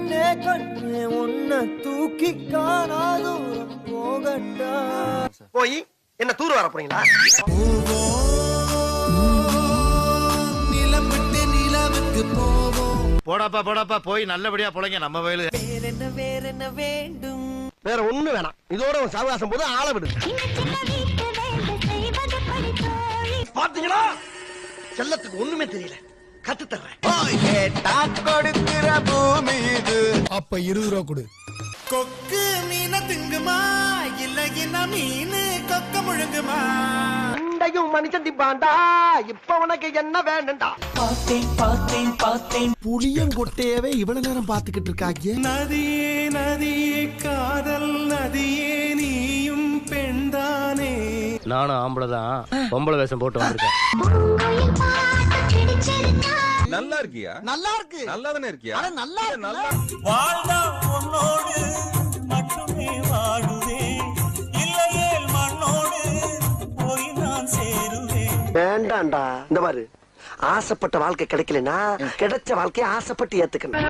கண்ணே கண்ணே உன்னை தூக்கி காணாதூரம் போகட்டா. போய் என்ன தூர் வர போறீங்களா? நிலம் விட்டு நிலவுக்கு போவோம். போடாப்பா போய் நல்லபடியா பொழைங்க நம்ம வயலு. வேற என்ன வேண்டும்? வேற ஒண்ணு வேணாம். இதோட ஒரு சாவகாசம் போது ஆள விடு. பாத்தீங்களா, செல்லத்துக்கு ஒண்ணுமே தெரியல. கத்து தர்றேன். கொடுக்கிற பூமி இது. அப்ப 20 ரூபா கொடு. கொக்கு மீன திங்குமா இல்லைன்னா மீன் கொக்க முழுங்குமா? அண்டையும் மனுஷன் திம்பாண்டா. இப்ப உனக்கு என்ன வேணும்டா? பார்த்தேன் புளியங்கொட்டையவே இவ்வளவு நேரம் பாத்துக்கிட்டு இருக்காங்க. நதியே நதியே காதல் நதியே நீயும் பெண்தானே. நானும் ஆம்பளைதான், பொம்பளை வேஷம் போட்டு வந்திருக்கேன். நல்லா இருக்கியா? நல்லா இருக்கு. நல்லா தானே இருக்கியா? நல்லா நல்லா வாழ்ந்தா உன்னோடு மட்டுமே வாழுவே, இல்லையே மண்ணோடு போய் நான் சேருவேன். வேண்டாம்டா. இந்த மாதிரி ஆசைப்பட்ட வாழ்க்கை கிடைக்கலன்னா கிடைச்ச வாழ்க்கையை ஆசைப்பட்டு ஏத்துக்கணும்.